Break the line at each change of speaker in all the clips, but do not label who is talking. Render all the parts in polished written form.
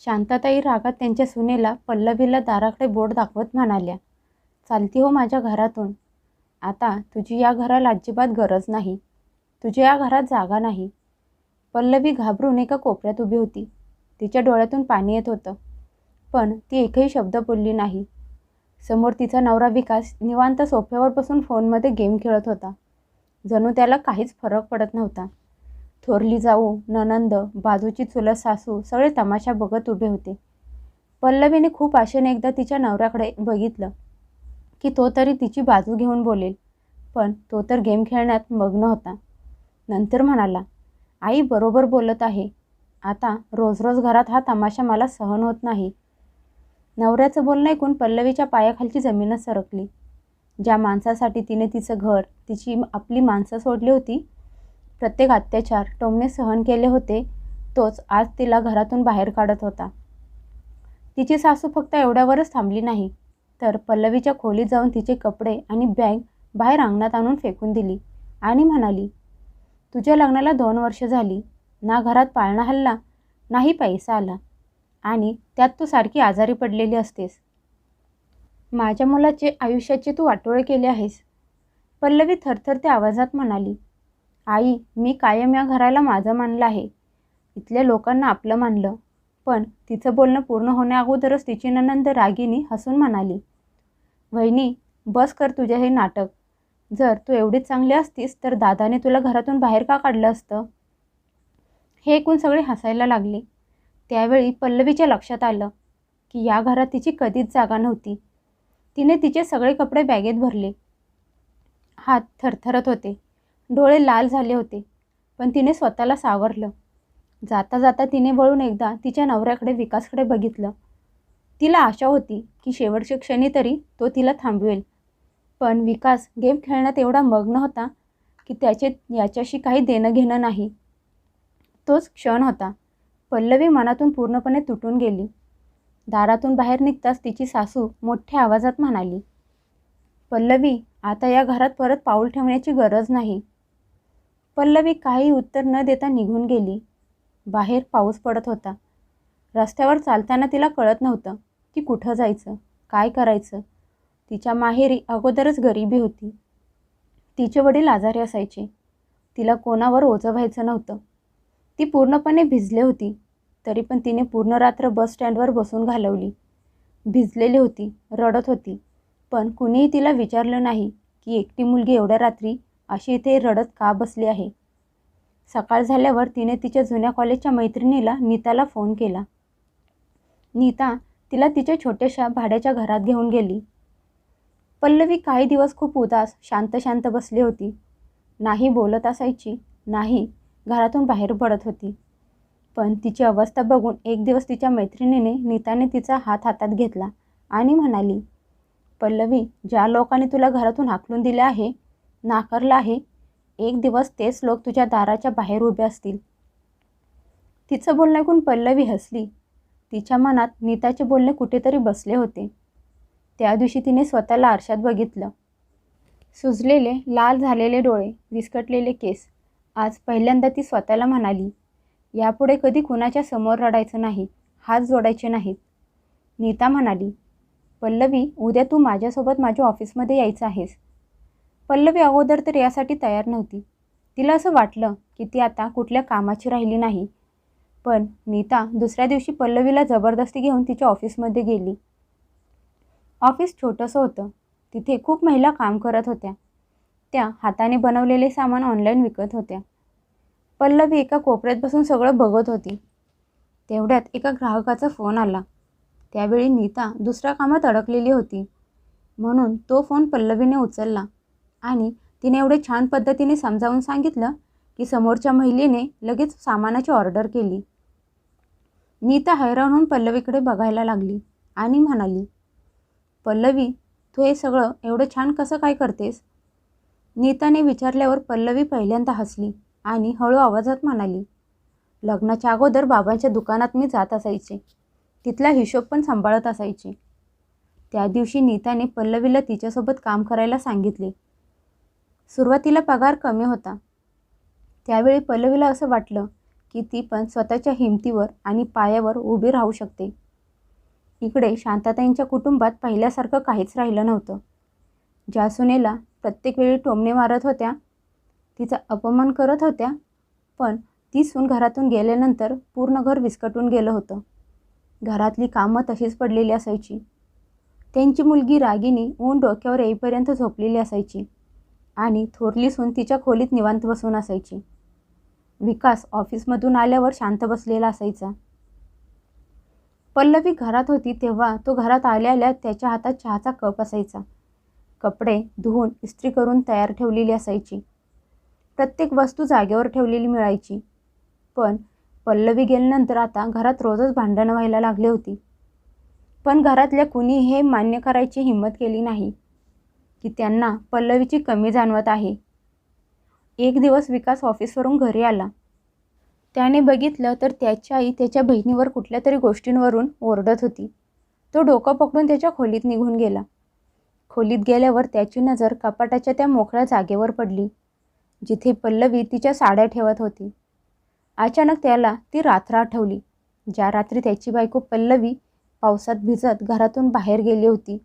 शांताताई रागात त्यांच्या सुनेला पल्लवीला दाराकडे बोट दाखवत म्हणाल्या, चालती हो माझ्या घरातून. आता तुझी या घराला अजिबात गरज नाही. तुझ्या या घरात जागा नाही. पल्लवी घाबरून एका कोपऱ्यात उभी होती. तिच्या डोळ्यातून पाणी येत होतं, पण ती एकही शब्द बोलली नाही. समोर तिचा नवरा विकास निवांत सोफ्यावर बसून फोनमध्ये गेम खेळत होता. जणू त्याला काहीच फरक पडत नव्हता. थोरली जाऊ, नणंद, बाजूची चुलत सासू सगळे तमाशा बघत उभे होते. पल्लवीने खूप आशेने एकदा तिच्या नवऱ्याकडे बघितलं की तो तरी तिची बाजू घेऊन बोलेल, पण तो तर गेम खेळण्यात मग्न होता. नंतर म्हणाला, आई बरोबर बोलत आहे. आता रोज रोज घरात हा तमाशा मला सहन होत नाही. नवऱ्याचं बोलणं ऐकून पल्लवीच्या पायाखालची जमीनच सरकली. ज्या माणसासाठी तिने तिचं घर, तिची आपली माणसं सोडली होती, प्रत्येक अत्याचार, टोमणे सहन केले होते, तोच आज तिला घरातून बाहेर काढत होता. तिची सासू फक्त एवढ्यावरच थांबली नाही, तर पल्लवीच्या खोलीत जाऊन तिचे कपडे आणि बॅग बाहेर अंगणात आणून फेकून दिली आणि म्हणाली, तुझ्या लग्नाला 2 वर्ष झाली. ना घरात पाळणा हल्ला, नाही पैसा आला, आणि त्यात तू सारखी आजारी पडलेली असतेस. माझ्या मुलाचे आयुष्याचे तू वाटोळे केले आहेस. पल्लवी थरथरत्या आवाजात म्हणाली, आई, मी कायम या घराला माझं मानलं आहे. इथल्या लोकांना आपलं मानलं. पण तिचं बोलणं पूर्ण होण्याअगोदरच तिची नणंद रागिनी हसून म्हणाली, वहिनी, बस कर तुझे हे नाटक. जर तू एवढीच चांगली असतीस तर दादाने तुला घरातून बाहेर का काढलं असतं? हे ऐकून सगळे हसायला लागले. त्यावेळी पल्लवीच्या लक्षात आलं की या घरात तिची कधीच जागा नव्हती. तिने तिचे सगळे कपडे बॅगेत भरले. हात थरथरत होते, डोळे लाल झाले होते, पण तिने स्वतःला सावरलं. जाता जाता तिने वळून एकदा तिच्या नवऱ्याकडे, विकासकडे बघितलं. तिला आशा होती की शेवटच्या क्षणी तरी तो तिला थांबवेल, पण विकास गेम खेळण्यात एवढा मग्न होता की त्याचे याच्याशी काही देणं घेणं नाही. तोच क्षण होता. पल्लवी मनातून पूर्णपणे तुटून गेली. दारातून बाहेर निघताच तिची सासू मोठ्या आवाजात म्हणाली, पल्लवी, आता या घरात परत पाऊल ठेवण्याची गरज नाही. पल्लवी काही उत्तर न देता निघून गेली. बाहेर पाऊस पडत होता. रस्त्यावर चालताना तिला कळत नव्हतं की कुठं जायचं, काय करायचं. तिच्या माहेरी अगोदरच गरिबी होती. तिचे वडील आजारी असायचे. तिला कोणावर ओझं व्हायचं नव्हतं. ती पूर्णपणे भिजली होती, तरी पण तिने पूर्ण रात्र बस स्टँडवर बसून घालवली. भिजलेली होती, रडत होती, पण कुणीही तिला विचारलं नाही की एकटी मुलगी एवढ्या रात्री अशी इथे रडत का बसली आहे. सकाळ झाल्यावर तिने तिच्या जुन्या कॉलेजच्या मैत्रिणीला नीताला फोन केला. नीता तिला तिच्या छोट्याशा भाड्याच्या घरात घेऊन गेली. पल्लवी काही दिवस खूप उदास, शांत शांत बसली होती. नाही बोलत असायची, नाही घरातून बाहेर पडत होती. पण तिची अवस्था बघून एक दिवस तिच्या मैत्रिणीने, नीताने तिचा हात हातात घेतला आणि म्हणाली, पल्लवी, ज्या लोकांनी तुला घरातून हाकलून दिले आहे, नाकारलं आहे, एक दिवस तेच लोक तुझ्या दाराच्या बाहेर उभे असतील. तिचं बोलणं ऐकून पल्लवी हसली. तिच्या मनात नीताचे बोलणे कुठेतरी बसले होते. त्या दिवशी तिने स्वतःला आरशात बघितलं. सुजलेले, लाल झालेले डोळे, विस्कटलेले केस. आज पहिल्यांदा ती स्वतःला म्हणाली, यापुढे कधी कुणाच्या समोर रडायचं नाही, हात जोडायचे नाहीत. नीता म्हणाली, पल्लवी, उद्या तू माझ्यासोबत माझ्या ऑफिसमध्ये यायचं आहेस. पल्लवी अगोदर तर यासाठी तयार नव्हती. तिला असं वाटलं की ती आता कुठल्या कामाची राहिली नाही. पण नीता दुसऱ्या दिवशी पल्लवीला जबरदस्ती घेऊन तिच्या ऑफिसमध्ये गेली. ऑफिस छोटंसं होतं. तिथे खूप महिला काम करत होत्या. त्या हाताने बनवलेले सामान ऑनलाईन विकत होत्या. पल्लवी एका कोपऱ्यात बसून सगळं बघत होती. तेवढ्यात एका ग्राहकाचा फोन आला. त्यावेळी नीता दुसऱ्या कामात अडकलेली होती, म्हणून तो फोन पल्लवीने उचलला आणि तिने एवढे छान पद्धतीने समजावून सांगितलं की समोरच्या महिलेने लगेच सामानाची ऑर्डर केली. नीता हैराण होऊन पल्लवीकडे बघायला लागली आणि म्हणाली, पल्लवी, तू हे सगळं एवढं छान कसं काय करतेस? नीताने विचारल्यावर पल्लवी पहिल्यांदा हसली आणि हळू आवाजात म्हणाली, लग्नाच्या अगोदर बाबांच्या दुकानात मी जात असायचे. तिथला हिशोब पण सांभाळत असायचे. त्या दिवशी नीताने पल्लवीला तिच्यासोबत काम करायला सांगितले. सुरुवातीला पगार कमी होता. त्यावेळी पल्लवीला असं वाटलं की ती पण स्वतःच्या हिमतीवर आणि पायावर उभी राहू शकते. इकडे शांताताईंच्या कुटुंबात पहिल्यासारखं काहीच राहिलं नव्हतं. ज्या सुनेला प्रत्येक वेळी टोमणे मारत होत्या, तिचा अपमान करत होत्या, पण ती सून घरातून गेल्यानंतर पूर्ण घर विस्कटून गेलं होतं. घरातली कामं तशीच पडलेली असायची. त्यांची मुलगी रागिनी ऊन डोक्यावर येईपर्यंत झोपलेली असायची आणि थोरली सून तिच्या खोलीत निवांत बसून असायची. विकास ऑफिसमधून आल्यावर शांत बसलेला असायचा. पल्लवी घरात होती तेव्हा तो घरात आल्या आल्या त्याच्या हातात चहाचा कप असायचा. कपडे धुवून इस्त्री करून तयार ठेवलेली असायची. प्रत्येक वस्तू जागेवर ठेवलेली मिळायची. पण पल्लवी गेल्यानंतर आता घरात रोजच भांडणं व्हायला लागली होती. पण घरातल्या कुणी हे मान्य करायची हिंमत केली नाही की त्यांना पल्लवीची कमी जाणवत आहे. एक दिवस विकास ऑफिसवरून घरी आला. त्याने बघितलं तर त्याची आई त्याच्या बहिणीवर कुठल्या तरी गोष्टींवरून ओरडत होती. तो डोकं पकडून त्याच्या खोलीत निघून गेला. खोलीत गेल्यावर त्याची नजर कपाटाच्या त्या मोकळ्या जागेवर पडली जिथे पल्लवी तिच्या साड्या ठेवत होती. अचानक त्याला ती रात्र आठवली, ज्या रात्री त्याची बायको पल्लवी पावसात भिजत घरातून बाहेर गेली होती.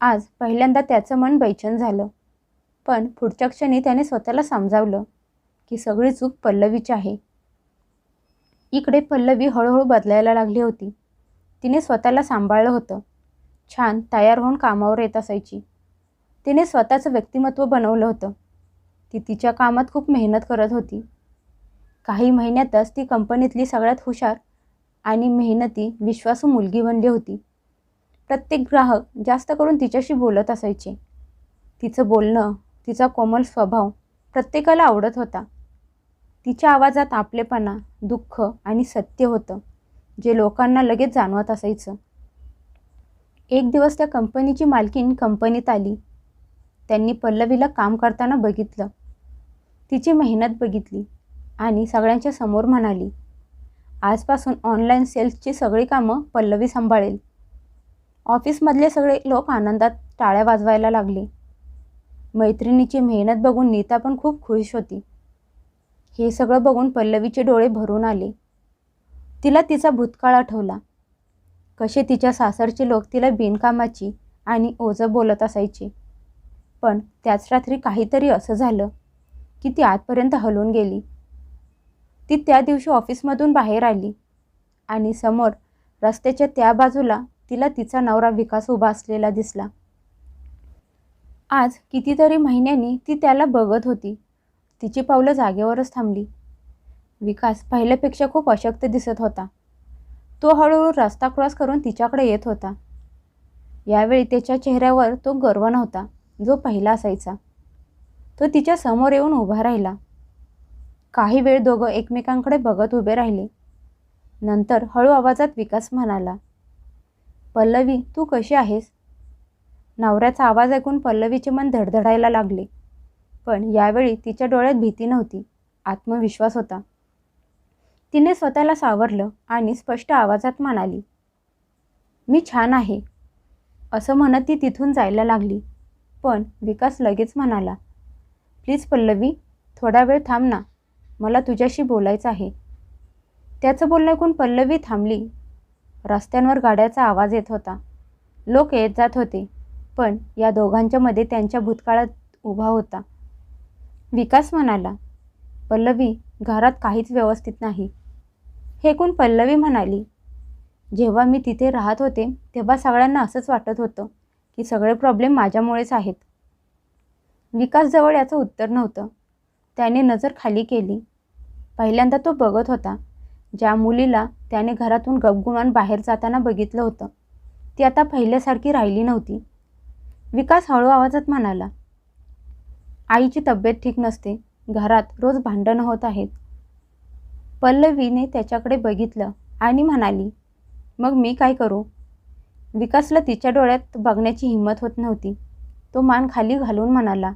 आज पहिल्यांदा त्याचं मन बेचैन झालं. पण पुढच्या क्षणी त्याने स्वतःला समजावलं की सगळी चूक पल्लवीची आहे. इकडे पल्लवी हळूहळू बदलायला लागली होती. तिने स्वतःला सांभाळलं होतं. छान तयार होऊन कामावर येत असायची. तिने स्वतःचं व्यक्तिमत्व बनवलं होतं. ती तिच्या कामात खूप मेहनत करत होती. काही महिन्यातच ती कंपनीतली सगळ्यात हुशार आणि मेहनती विश्वासू मुलगी बनली होती. प्रत्येक ग्राहक जास्त करून तिच्याशी बोलत असायचे. तिचं बोलणं, तिचा कोमल स्वभाव प्रत्येकाला आवडत होता. तिच्या आवाजात आपलेपणा, दुःख आणि सत्य होतं जे लोकांना लगेच जाणवत असायचं. एक दिवस त्या कंपनीची मालकीण कंपनीत आली. त्यांनी पल्लवीला काम करताना बघितलं. तिची मेहनत बघितली आणि सगळ्यांच्या समोर म्हणाली, आजपासून ऑनलाईन सेल्सची सगळी कामं पल्लवी सांभाळेल. ऑफिसमधले सगळे लोक आनंदात टाळ्या वाजवायला लागले. मैत्रिणीची मेहनत बघून नीता पण खूप खुश होती. हे सगळं बघून पल्लवीचे डोळे भरून आले. तिला तिचा भूतकाळ आठवला. कसे तिच्या सासरचे लोक तिला बिनकामाची आणि ओझं बोलत असायचे. पण त्याच रात्री काहीतरी असं झालं की ती आतपर्यंत हलून गेली. ती त्या दिवशी ऑफिसमधून बाहेर आली आणि समोर रस्त्याच्या त्या बाजूला तिला तिचा नवरा विकास उभा असलेला दिसला. आज कितीतरी महिन्यांनी ती त्याला बघत होती. तिची पावलं जागेवरच थांबली. विकास पहिल्यापेक्षा खूप अशक्त दिसत होता. तो हळूहळू रस्ता क्रॉस करून तिच्याकडे येत होता. यावेळी त्याच्या चेहऱ्यावर तो गर्व नव्हता जो पहिला असायचा. तो तिच्या समोर येऊन उभा राहिला. काही वेळ दोघं एकमेकांकडे बघत उभे राहिले. नंतर हळू आवाजात विकास म्हणाला, पल्लवी, तू कशी आहेस? नवऱ्याचा आवाज ऐकून पल्लवीचे मन धडधडायला लागले. पण यावेळी तिच्या डोळ्यात भीती नव्हती, आत्मविश्वास होता. तिने स्वतःला सावरलं आणि स्पष्ट आवाजात म्हणाली, मी छान आहे. असं म्हणत ती तिथून जायला लागली. पण विकास लगेच म्हणाला, प्लीज पल्लवी, थोडा वेळ थांब ना, मला तुझ्याशी बोलायचं आहे. त्याचं बोलणं ऐकून पल्लवी थांबली. रस्त्यांवर गाड्याचा आवाज येत होता. लोक येत जात होते. पण या दोघांच्या मध्ये त्यांच्या भूतकाळात उभा होता. विकास म्हणाला, पल्लवी, घरात काहीच व्यवस्थित नाही. हे ऐकून पल्लवी म्हणाली, जेव्हा मी तिथे राहत होते तेव्हा सगळ्यांना असंच वाटत होतं की सगळे प्रॉब्लेम माझ्यामुळेच आहेत. विकासजवळ याचं उत्तर नव्हतं. त्याने नजर खाली केली. पहिल्यांदा तो बघत होता ज्या मुलीला त्याने घरातून गपगुमान बाहेर जाताना बघितलं होतं ती आता पहिल्यासारखी राहिली नव्हती. विकास हळू आवाजात म्हणाला, आईची तब्येत ठीक नसते. घरात रोज भांडणं होत आहेत. पल्लवीने त्याच्याकडे बघितलं आणि म्हणाली, मग मी काय करू? विकासला तिच्या डोळ्यात बघण्याची हिंमत होत नव्हती. तो मान खाली घालून म्हणाला,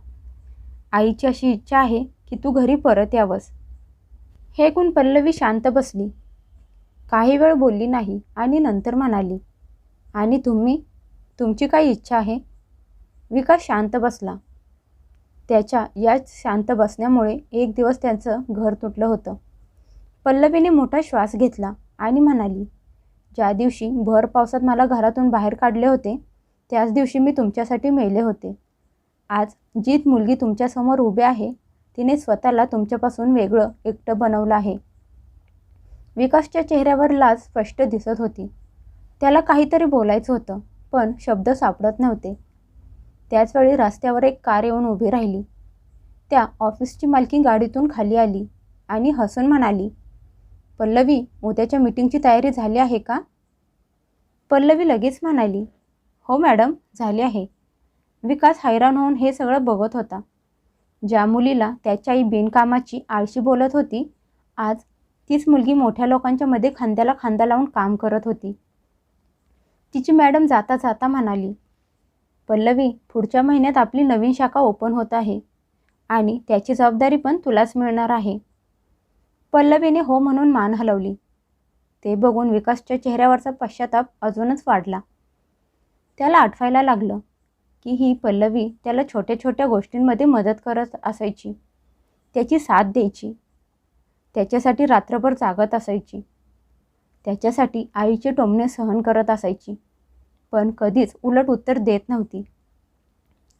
आईची अशी इच्छा आहे की तू घरी परत यावंस. हे ऐकून पल्लवी शांत बसली. काही वेळ बोलली नाही आणि नंतर म्हणाली, आणि तुमची काय इच्छा आहे? विकास शांत बसला. त्याच्या या शांत बसण्यामुळे एक दिवस त्यांचं घर तुटलं होतं. पल्लवीने मोठा श्वास घेतला आणि म्हणाली, ज्या दिवशी भर पावसात मला घरातून बाहेर काढले होते त्याच दिवशी मी तुमच्यासाठी मेले होते. आज जी मुलगी तुमच्यासमोर उभी आहे तिने स्वतःला तुमच्यापासून वेगळं एकटं बनवलं आहे. विकासच्या चेहऱ्यावर लाज स्पष्ट दिसत होती. त्याला काहीतरी बोलायचं होतं पण शब्द सापडत नव्हते. त्याचवेळी रस्त्यावर एक कार येऊन उभी राहिली. त्या ऑफिसची मालकी गाडीतून खाली आली आणि हसून म्हणाली, पल्लवी, उद्याच्या मीटिंगची तयारी झाली आहे का? पल्लवी लगेच म्हणाली, हो मॅडम, झाली आहे. विकास हैराण होऊन हे सगळं बघत होता. ज्या मुलीला त्याची आई बिनकामाची आळशी बोलत होती, आज तीच मुलगी मोठ्या लोकांच्या मध्ये खांद्याला खांदा लावून काम करत होती. तिची मॅडम जाता जाता म्हणाली, पल्लवी, पुढच्या महिन्यात आपली नवीन शाखा ओपन होत आहे आणि त्याची जबाबदारी पण तुलाच मिळणार आहे. पल्लवीने हो म्हणून मान हलवली. ते बघून विकासच्या चेहऱ्यावरचा पश्चाताप अजूनच वाढला. त्याला आठवायला लागलं की ही पल्लवी त्याला छोट्या छोट्या गोष्टींमध्ये मदत करत असायची, त्याची साथ द्यायची, त्याच्यासाठी रात्रभर जागत असायची, त्याच्यासाठी आईचे टोमणे सहन करत असायची, पण कधीच उलट उत्तर देत नव्हती.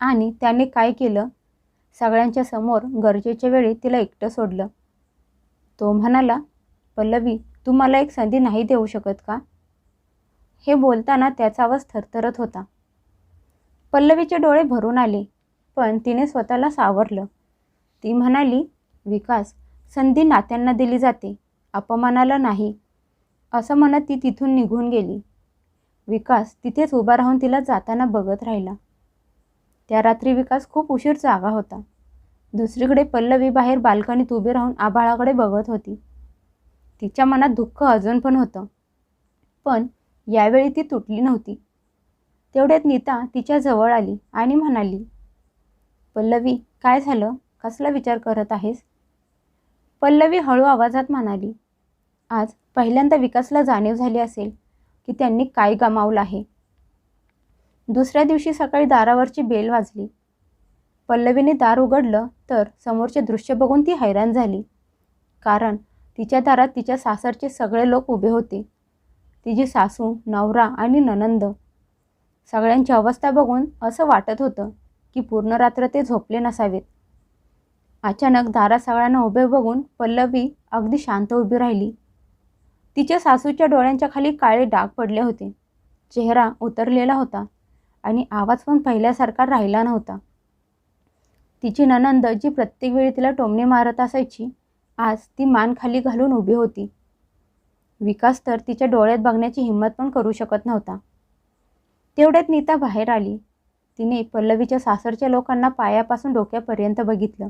आणि त्याने काय केलं, सगळ्यांच्या समोर गरजेच्या वेळी तिला एकटं सोडलं. तो म्हणाला, पल्लवी, तू मला एक संधी नाही देऊ शकत का? हे बोलताना त्याचा आवाज थरथरत होता. पल्लवीचे डोळे भरून आले पण तिने स्वतःला सावरलं. ती म्हणाली, विकास, संधी नात्यांना दिली जाते, अपमानाला नाही, असं म्हणत ती तिथून निघून गेली. विकास तिथेच उभा राहून तिला जाताना बघत राहिला. त्या रात्री विकास खूप उशीर जागा होता. दुसरीकडे पल्लवी बाहेर बाल्कनीत उभी राहून आभाळाकडे बघत होती. तिच्या मनात दुःख अजून पण होतं, पण यावेळी ती तुटली नव्हती. तेवढ्यात नीता तिच्या जवळ आली आणि म्हणाली, पल्लवी, काय झालं, कसला विचार करत आहेस? पल्लवी हळू आवाजात म्हणाली, आज पहिल्यांदा विकासला जाणीव झाली असेल की त्यांनी काय गमावलं आहे. दुसऱ्या दिवशी सकाळी दारावरची बेल वाजली. पल्लवीने दार उघडलं तर समोरचे दृश्य बघून ती हैराण झाली. कारण तिच्या दारात तिच्या सासरचे सगळे लोक उभे होते. तिची सासू, नवरा आणि नणंद. सगळ्यांची अवस्था बघून असं वाटत होतं की पूर्ण रात्र ते झोपले नसावेत. अचानक दारात सगळ्यांना उभे बघून पल्लवी अगदी शांत उभी राहिली. तिच्या सासूच्या डोळ्यांच्या खाली काळे डाग पडले होते. चेहरा उतरलेला होता आणि आवाज पण पहिल्यासारखा राहिला नव्हता. तिची नणंद, जी प्रत्येक वेळी तिला टोमणे मारत असायची, आज ती मान खाली घालून उभी होती. विकास तर तिच्या डोळ्यात बघण्याची हिंमत पण करू शकत नव्हता. तेवढ्यात नीता बाहेर आली. तिने पल्लवीच्या सासरच्या लोकांना पायापासून डोक्यापर्यंत बघितलं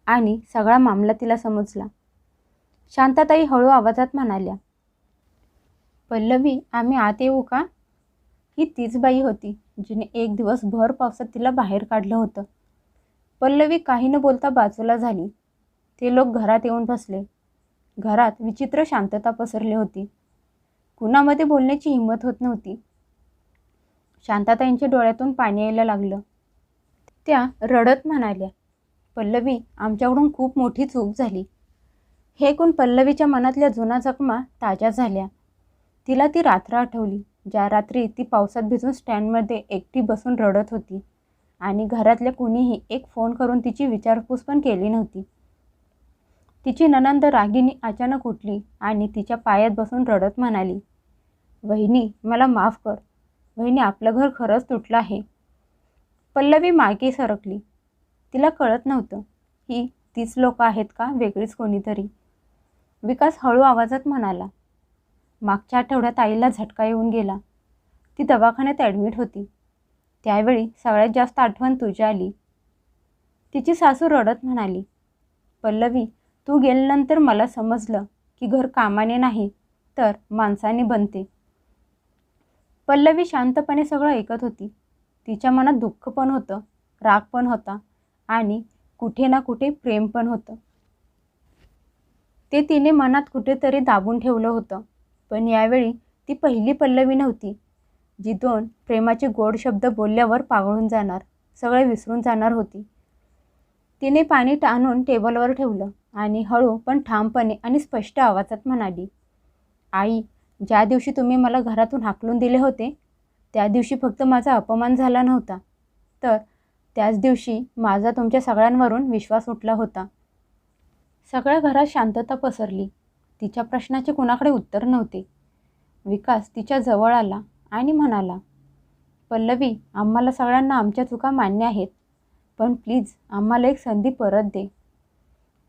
आणि सगळा मामला तिला समजला. शांताताई हळू आवाजात म्हणाल्या, पल्लवी, आम्ही आत येऊ का? ही तीच बाई होती जिने एक दिवस भर पावसात तिला बाहेर काढलं होतं. पल्लवी काही न बोलता बाजूला झाली. ते लोक घरात येऊन बसले. घरात विचित्र शांतता पसरली होती. कुणामध्ये बोलण्याची हिंमत होत नव्हती. शांताताईंच्या डोळ्यातून पाणी यायला लागलं. त्या रडत म्हणाल्या, पल्लवी, आमच्याकडून खूप मोठी चूक झाली. हे ऐकून पल्लवीच्या मनातल्या जुन्या जखमा ताज्या झाल्या. तिला ती रात्र आठवली, ज्या रात्री ती पावसात भिजून स्टँडमध्ये एकटी बसून रडत होती आणि घरातल्या कुणीही एक फोन करून तिची विचारपूस पण केली नव्हती. तिची नणंद रागिनी अचानक उठली आणि तिच्या पायात बसून रडत म्हणाली, वहिनी, मला माफ कर. वहिनी, आपलं घर खरंच तुटलं आहे. पल्लवी मागे सरकली. तिला कळत नव्हतं, ही तीच लोक आहेत का वेगळीच कोणीतरी. विकास हळू आवाजात म्हणाला, मागच्या आठवड्यात आईला झटका येऊन गेला. ती दवाखान्यात ॲडमिट होती. त्यावेळी सगळ्यात जास्त आठवण तुझी आली. तिची सासू रडत म्हणाली, पल्लवी, तू गेल्यानंतर मला समजलं की घर कामाने नाही तर माणसाने बनते. पल्लवी शांतपणे सगळं ऐकत होती. तिच्या मनात दुःख पण होतं, राग पण होता आणि कुठे ना कुठे प्रेम पण होतं. ते तिने मनात कुठेतरी दाबून ठेवलं होतं. पण यावेळी ती पहिली पल्लवी नव्हती जी दोन प्रेमाचे गोड शब्द बोलल्यावर पागळून जाणार, सगळे विसरून जाणार होती. तिने पाणी आणून टेबलवर ठेवलं आणि हळू पण ठामपणे आणि स्पष्ट आवाजात म्हणाली, आई, ज्या दिवशी तुम्ही मला घरातून हाकलून दिले होते, त्या दिवशी फक्त माझा अपमान झाला नव्हता, तर त्याच दिवशी माझा तुमच्या सगळ्यांवरून विश्वास उठला होता. सगळ्या घरात शांतता पसरली. तिच्या प्रश्नाचे कुणाकडे उत्तर नव्हते. विकास तिच्या जवळ आला आणि म्हणाला, पल्लवी, आम्हाला सगळ्यांना आमच्या चुका मान्य आहेत, पण प्लीज आम्हाला एक संधी परत दे.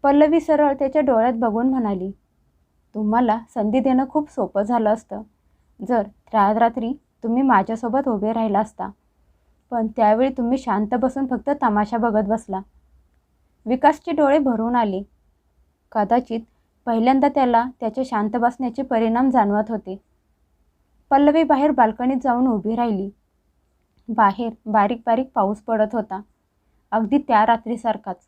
पल्लवी सरळ त्याच्या डोळ्यात बघून म्हणाली, तुम्हाला संधी देणं खूप सोपं झालं असतं जर त्या रात्री तुम्ही माझ्यासोबत उभे राहिला असता, पण त्यावेळी तुम्ही शांत बसून फक्त तमाशा बघत बसला. विकासचे डोळे भरून आले. कदाचित पहिल्यांदा त्याला त्याच्या शांत बसण्याचे परिणाम जाणवत होते. पल्लवी बाहेर बाल्कनीत जाऊन उभी राहिली. बाहेर बारीक बारीक पाऊस पडत होता, अगदी त्या रात्रीसारखाच.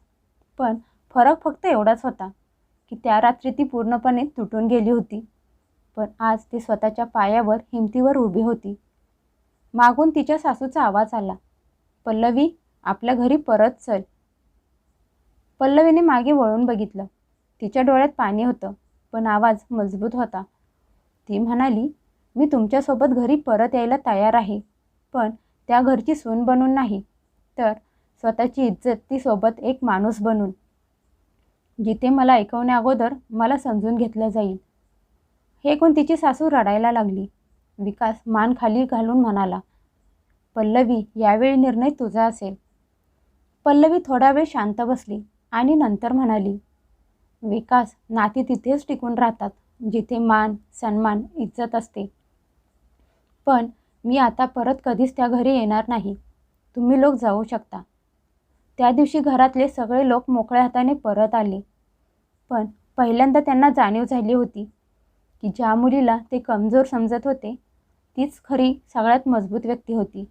पण फरक फक्त एवढाच होता की त्या रात्री ती पूर्णपणे तुटून गेली होती, पण आज ती स्वतःच्या पायावर हिमतीवर उभी होती. मागून तिच्या सासूचा आवाज आला, पल्लवी, आपल्या घरी परत चल. पल्लवीने मागे वळून बघितलं. तिच्या डोळ्यात पाणी होतं, पण आवाज मजबूत होता. ती म्हणाली, मी तुमच्यासोबत घरी परत यायला तयार आहे, पण त्या घरची सून बनून नाही, तर स्वतःची इज्जत ती सोबत एक माणूस बनून, जिथे मला ऐकवण्याअगोदर मला समजून घेतलं जाईल. हे ऐकून तिची सासू रडायला लागली. विकास मान खाली घालून म्हणाला, पल्लवी, यावेळी निर्णय तुझा असेल. पल्लवी थोडा वेळ शांत बसली आणि नंतर म्हणाली, विकास, नाती तिथेच टिकून राहतात जिथे मान, सन्मान, इज्जत असते. पण मी आता परत कधीच त्या घरी येणार नाही. तुम्ही लोक जाऊ शकता. त्या दिवशी घरातले सगळे लोक मोकळ्या हाताने परत आले. पण पहिल्यांदा त्यांना जाणीव झाली होती की ज्या मुलीला ते कमजोर समजत होते, तीच खरी सगळ्यात मजबूत व्यक्ती होती.